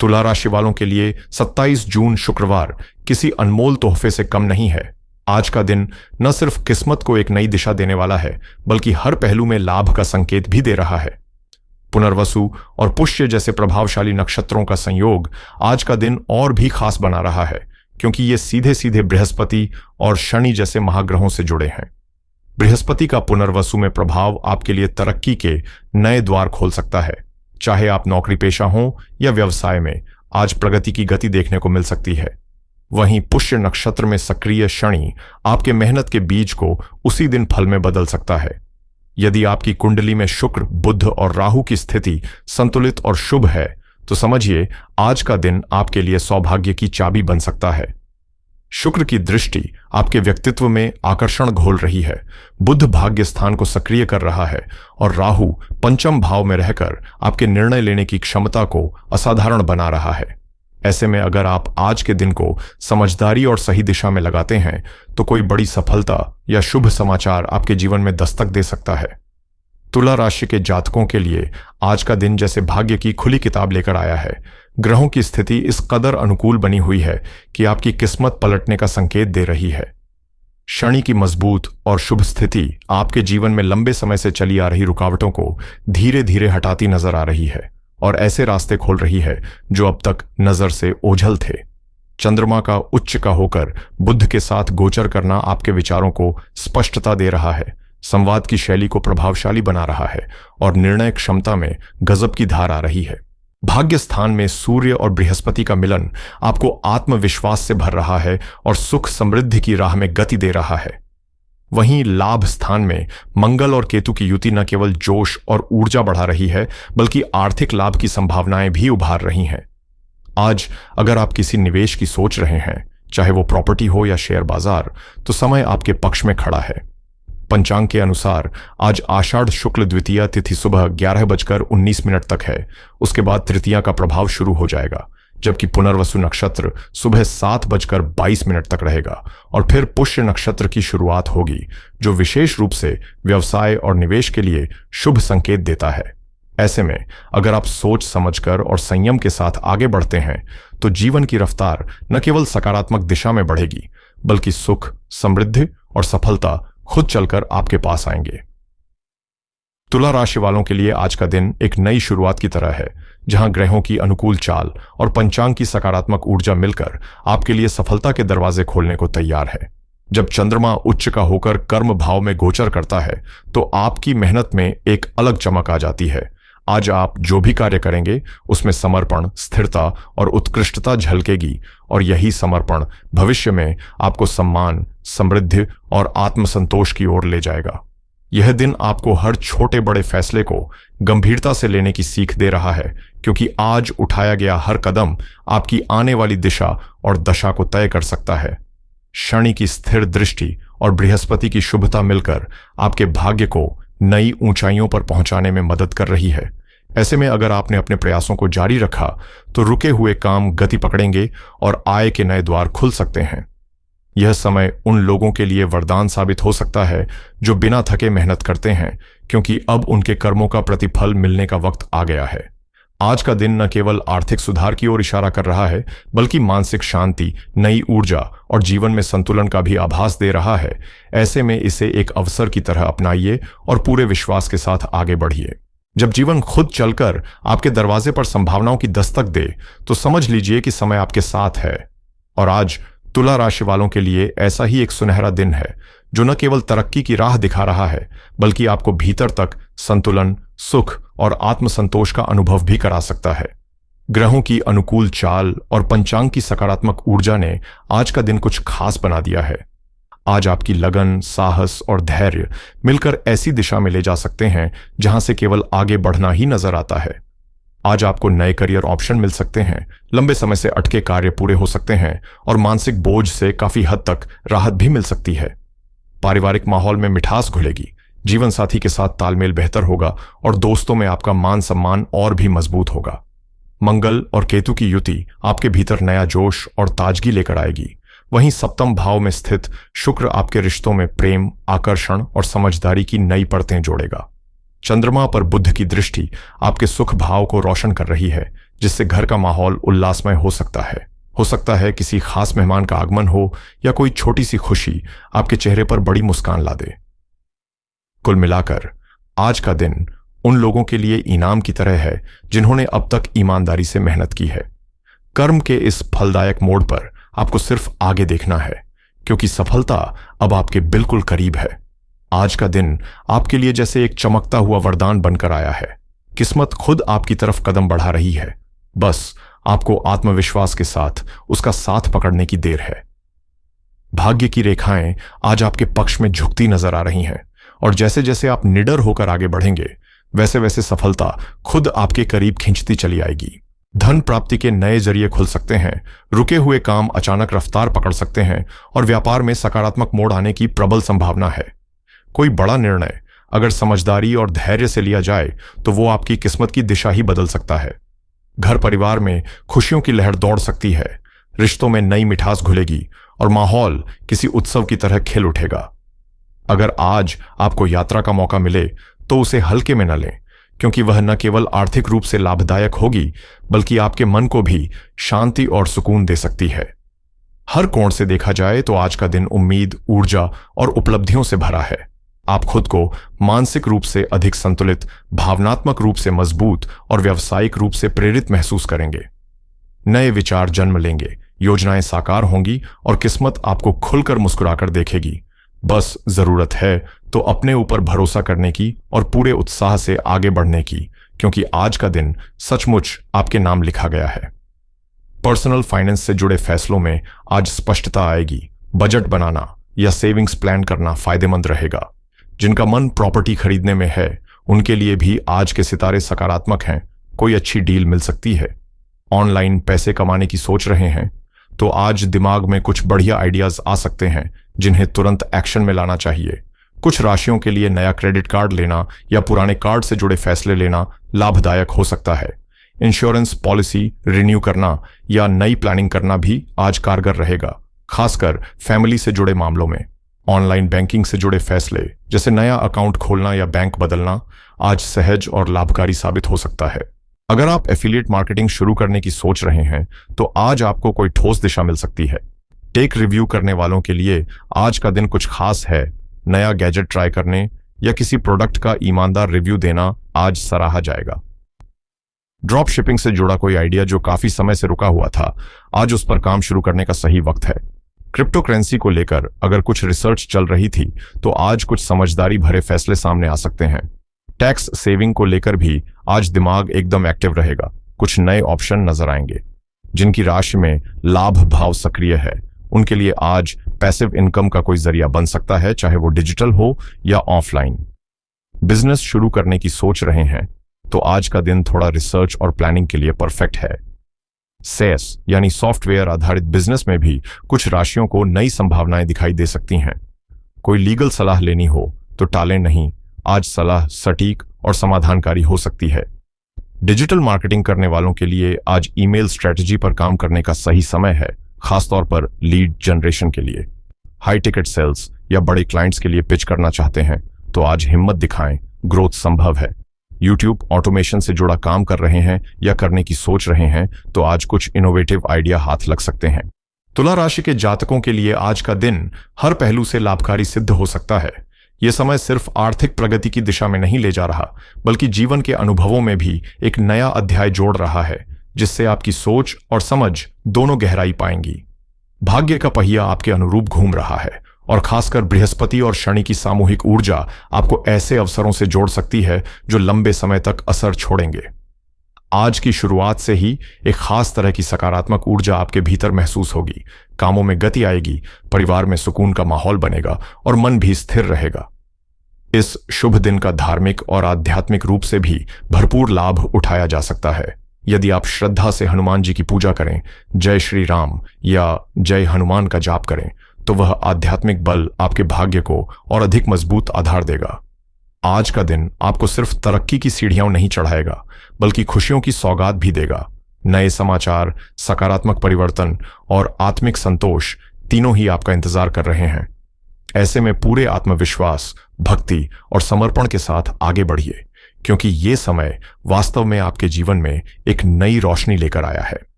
तुला राशि वालों के लिए 27 जून शुक्रवार किसी अनमोल तोहफे से कम नहीं है। आज का दिन न सिर्फ किस्मत को एक नई दिशा देने वाला है, बल्कि हर पहलू में लाभ का संकेत भी दे रहा है। पुनर्वसु और पुष्य जैसे प्रभावशाली नक्षत्रों का संयोग आज का दिन और भी खास बना रहा है, क्योंकि ये सीधे सीधे बृहस्पति और शनि जैसे महाग्रहों से जुड़े हैं। बृहस्पति का पुनर्वसु में प्रभाव आपके लिए तरक्की के नए द्वार खोल सकता है। चाहे आप नौकरी पेशा हों या व्यवसाय में, आज प्रगति की गति देखने को मिल सकती है। वहीं पुष्य नक्षत्र में सक्रिय शनि आपके मेहनत के बीज को उसी दिन फल में बदल सकता है। यदि आपकी कुंडली में शुक्र, बुध और राहु की स्थिति संतुलित और शुभ है, तो समझिए आज का दिन आपके लिए सौभाग्य की चाबी बन सकता है। शुक्र की दृष्टि आपके व्यक्तित्व में आकर्षण घोल रही है, बुध भाग्य स्थान को सक्रिय कर रहा है और राहु पंचम भाव में रहकर आपके निर्णय लेने की क्षमता को असाधारण बना रहा है। ऐसे में अगर आप आज के दिन को समझदारी और सही दिशा में लगाते हैं, तो कोई बड़ी सफलता या शुभ समाचार आपके जीवन में दस्तक दे सकता है। तुला राशि के जातकों के लिए आज का दिन जैसे भाग्य की खुली किताब लेकर आया है। ग्रहों की स्थिति इस कदर अनुकूल बनी हुई है कि आपकी किस्मत पलटने का संकेत दे रही है। शनि की मजबूत और शुभ स्थिति आपके जीवन में लंबे समय से चली आ रही रुकावटों को धीरे धीरे हटाती नजर आ रही है और ऐसे रास्ते खोल रही है जो अब तक नजर से ओझल थे। चंद्रमा का उच्च का होकर बुध के साथ गोचर करना आपके विचारों को स्पष्टता दे रहा है, संवाद की शैली को प्रभावशाली बना रहा है और निर्णय क्षमता में गजब की धार आ रही है। भाग्य स्थान में सूर्य और बृहस्पति का मिलन आपको आत्मविश्वास से भर रहा है और सुख समृद्धि की राह में गति दे रहा है। वहीं लाभ स्थान में मंगल और केतु की युति न केवल जोश और ऊर्जा बढ़ा रही है, बल्कि आर्थिक लाभ की संभावनाएं भी उभार रही हैं। आज अगर आप किसी निवेश की सोच रहे हैं, चाहे वो प्रॉपर्टी हो या शेयर बाजार, तो समय आपके पक्ष में खड़ा है। पंचांग के अनुसार आज आषाढ़ शुक्ल द्वितीया तिथि सुबह 11:19 तक है। उसके बाद तृतीया का प्रभाव शुरू हो जाएगा, जबकि पुनर्वसु नक्षत्र सुबह 7:22 तक रहेगा और फिर पुष्य नक्षत्र की शुरुआत होगी, जो विशेष रूप से व्यवसाय और निवेश के लिए शुभ संकेत देता है। ऐसे में अगर आप सोच समझकर और संयम के साथ आगे बढ़ते हैं, तो जीवन की रफ्तार न केवल सकारात्मक दिशा में बढ़ेगी, बल्कि सुख, समृद्धि और सफलता खुद चलकर आपके पास आएंगे। तुला राशि वालों के लिए आज का दिन एक नई शुरुआत की तरह है, जहां ग्रहों की अनुकूल चाल और पंचांग की सकारात्मक ऊर्जा मिलकर आपके लिए सफलता के दरवाजे खोलने को तैयार है। जब चंद्रमा उच्च का होकर कर्म भाव में गोचर करता है, तो आपकी मेहनत में एक अलग चमक आ जाती है। आज आप जो भी कार्य करेंगे, उसमें समर्पण, स्थिरता और उत्कृष्टता झलकेगी और यही समर्पण भविष्य में आपको सम्मान, समृद्धि और आत्मसंतोष की ओर ले जाएगा। यह दिन आपको हर छोटे बड़े फैसले को गंभीरता से लेने की सीख दे रहा है, क्योंकि आज उठाया गया हर कदम आपकी आने वाली दिशा और दशा को तय कर सकता है। शनि की स्थिर दृष्टि और बृहस्पति की शुभता मिलकर आपके भाग्य को नई ऊंचाइयों पर पहुंचाने में मदद कर रही है। ऐसे में अगर आपने अपने प्रयासों को जारी रखा, तो रुके हुए काम गति पकड़ेंगे और आय के नए द्वार खुल सकते हैं। यह समय उन लोगों के लिए वरदान साबित हो सकता है जो बिना थके मेहनत करते हैं, क्योंकि अब उनके कर्मों का प्रतिफल मिलने का वक्त आ गया है। आज का दिन न केवल आर्थिक सुधार की ओर इशारा कर रहा है, बल्कि मानसिक शांति, नई ऊर्जा और जीवन में संतुलन का भी आभास दे रहा है। ऐसे में इसे एक अवसर की तरह अपनाइए और पूरे विश्वास के साथ आगे बढ़िए। जब जीवन खुद चलकर आपके दरवाजे पर संभावनाओं की दस्तक दे, तो समझ लीजिए कि समय आपके साथ है। और आज तुला राशि वालों के लिए ऐसा ही एक सुनहरा दिन है, जो न केवल तरक्की की राह दिखा रहा है, बल्कि आपको भीतर तक संतुलन, सुख और आत्मसंतोष का अनुभव भी करा सकता है। ग्रहों की अनुकूल चाल और पंचांग की सकारात्मक ऊर्जा ने आज का दिन कुछ खास बना दिया है। आज आपकी लगन, साहस और धैर्य मिलकर ऐसी दिशा में ले जा सकते हैं जहां से केवल आगे बढ़ना ही नजर आता है। आज आपको नए करियर ऑप्शन मिल सकते हैं, लंबे समय से अटके कार्य पूरे हो सकते हैं और मानसिक बोझ से काफी हद तक राहत भी मिल सकती है। पारिवारिक माहौल में मिठास घुलेगी, जीवन साथी के साथ तालमेल बेहतर होगा और दोस्तों में आपका मान सम्मान और भी मजबूत होगा। मंगल और केतु की युति आपके भीतर नया जोश और ताजगी लेकर आएगी। वहीं सप्तम भाव में स्थित शुक्र आपके रिश्तों में प्रेम, आकर्षण और समझदारी की नई परतें जोड़ेगा। चंद्रमा पर बुध की दृष्टि आपके सुख भाव को रोशन कर रही है, जिससे घर का माहौल उल्लासमय हो सकता है। हो सकता है किसी खास मेहमान का आगमन हो या कोई छोटी सी खुशी आपके चेहरे पर बड़ी मुस्कान ला दे। कुल मिलाकर आज का दिन उन लोगों के लिए इनाम की तरह है जिन्होंने अब तक ईमानदारी से मेहनत की है। कर्म के इस फलदायक मोड़ पर आपको सिर्फ आगे देखना है, क्योंकि सफलता अब आपके बिल्कुल करीब है। आज का दिन आपके लिए जैसे एक चमकता हुआ वरदान बनकर आया है। किस्मत खुद आपकी तरफ कदम बढ़ा रही है, बस आपको आत्मविश्वास के साथ उसका साथ पकड़ने की देर है। भाग्य की रेखाएं आज आपके पक्ष में झुकती नजर आ रही हैं, और जैसे जैसे आप निडर होकर आगे बढ़ेंगे वैसे वैसे सफलता खुद आपके करीब खींचती चली आएगी। धन प्राप्ति के नए जरिए खुल सकते हैं, रुके हुए काम अचानक रफ्तार पकड़ सकते हैं, और व्यापार में सकारात्मक मोड़ आने की प्रबल संभावना है। कोई बड़ा निर्णय अगर समझदारी और धैर्य से लिया जाए तो वो आपकी किस्मत की दिशा ही बदल सकता है। घर परिवार में खुशियों की लहर दौड़ सकती है, रिश्तों में नई मिठास घुलेगी और माहौल किसी उत्सव की तरह खिल उठेगा। अगर आज आपको यात्रा का मौका मिले तो उसे हल्के में न लें, क्योंकि वह न केवल आर्थिक रूप से लाभदायक होगी बल्कि आपके मन को भी शांति और सुकून दे सकती है। हर कोण से देखा जाए तो आज का दिन उम्मीद, ऊर्जा और उपलब्धियों से भरा है। आप खुद को मानसिक रूप से अधिक संतुलित, भावनात्मक रूप से मजबूत और व्यावसायिक रूप से प्रेरित महसूस करेंगे। नए विचार जन्म लेंगे, योजनाएं साकार होंगी और किस्मत आपको खुलकर मुस्कुराकर देखेगी। बस जरूरत है तो अपने ऊपर भरोसा करने की और पूरे उत्साह से आगे बढ़ने की, क्योंकि आज का दिन सचमुच आपके नाम लिखा गया है। पर्सनल फाइनेंस से जुड़े फैसलों में आज स्पष्टता आएगी। बजट बनाना या सेविंग्स प्लान करना फायदेमंद रहेगा। जिनका मन प्रॉपर्टी खरीदने में है उनके लिए भी आज के सितारे सकारात्मक हैं। कोई अच्छी डील मिल सकती है। ऑनलाइन पैसे कमाने की सोच रहे हैं तो आज दिमाग में कुछ बढ़िया आइडियाज आ सकते हैं जिन्हें तुरंत एक्शन में लाना चाहिए। कुछ राशियों के लिए नया क्रेडिट कार्ड लेना या पुराने कार्ड से जुड़े फैसले लेना लाभदायक हो सकता है। इंश्योरेंस पॉलिसी रिन्यू करना या नई प्लानिंग करना भी आज कारगर रहेगा, खासकर फैमिली से जुड़े मामलों में। ऑनलाइन बैंकिंग से जुड़े फैसले जैसे नया अकाउंट खोलना या बैंक बदलना आज सहज और लाभकारी साबित हो सकता है। अगर आप एफिलिएट मार्केटिंग शुरू करने की सोच रहे हैं तो आज आपको कोई ठोस दिशा मिल सकती है। टेक रिव्यू करने वालों के लिए आज का दिन कुछ खास है। नया गैजेट ट्राई करने या किसी प्रोडक्ट का ईमानदार रिव्यू देना आज सराहा जाएगा। ड्रॉप शिपिंग से जुड़ा कोई आइडिया जो काफी समय से रुका हुआ था, आज उस पर काम शुरू करने का सही वक्त है। क्रिप्टो करेंसी को लेकर अगर कुछ रिसर्च चल रही थी तो आज कुछ समझदारी भरे फैसले सामने आ सकते हैं। टैक्स सेविंग को लेकर भी आज दिमाग एकदम एक्टिव रहेगा। कुछ नए ऑप्शन नजर आएंगे। जिनकी राशि में लाभ भाव सक्रिय है उनके लिए आज पैसिव इनकम का कोई जरिया बन सकता है, चाहे वो डिजिटल हो या ऑफलाइन। बिजनेस शुरू करने की सोच रहे हैं तो आज का दिन थोड़ा रिसर्च और प्लानिंग के लिए परफेक्ट है। सेस यानी सॉफ्टवेयर आधारित बिजनेस में भी कुछ राशियों को नई संभावनाएं दिखाई दे सकती हैं। कोई लीगल सलाह लेनी हो तो टालें नहीं, आज सलाह सटीक और समाधानकारी हो सकती है। डिजिटल मार्केटिंग करने वालों के लिए आज ईमेल स्ट्रेटजी पर काम करने का सही समय है, खासतौर पर लीड जनरेशन के लिए। हाई टिकट सेल्स या बड़े क्लाइंट्स के लिए पिच करना चाहते हैं तो आज हिम्मत दिखाएं, ग्रोथ संभव है। यूट्यूब ऑटोमेशन से जुड़ा काम कर रहे हैं या करने की सोच रहे हैं तो आज कुछ इनोवेटिव आइडिया हाथ लग सकते हैं। तुला राशि के जातकों के लिए आज का दिन हर पहलू से लाभकारी सिद्ध हो सकता है। यह समय सिर्फ आर्थिक प्रगति की दिशा में नहीं ले जा रहा, बल्कि जीवन के अनुभवों में भी एक नया अध्याय जोड़ रहा है, जिससे आपकी सोच और समझ दोनों गहराई पाएंगी। भाग्य का पहिया आपके अनुरूप घूम रहा है और खासकर बृहस्पति और शनि की सामूहिक ऊर्जा आपको ऐसे अवसरों से जोड़ सकती है जो लंबे समय तक असर छोड़ेंगे। आज की शुरुआत से ही एक खास तरह की सकारात्मक ऊर्जा आपके भीतर महसूस होगी। कामों में गति आएगी, परिवार में सुकून का माहौल बनेगा और मन भी स्थिर रहेगा। इस शुभ दिन का धार्मिक और आध्यात्मिक रूप से भी भरपूर लाभ उठाया जा सकता है। यदि आप श्रद्धा से हनुमान जी की पूजा करें, जय श्री राम या जय हनुमान का जाप करें तो वह आध्यात्मिक बल आपके भाग्य को और अधिक मजबूत आधार देगा। आज का दिन आपको सिर्फ तरक्की की सीढ़ियां नहीं चढ़ाएगा, बल्कि खुशियों की सौगात भी देगा। नए समाचार, सकारात्मक परिवर्तन और आत्मिक संतोष तीनों ही आपका इंतजार कर रहे हैं। ऐसे में पूरे आत्मविश्वास, भक्ति और समर्पण के साथ आगे बढ़िए, क्योंकि ये समय वास्तव में आपके जीवन में एक नई रोशनी लेकर आया है।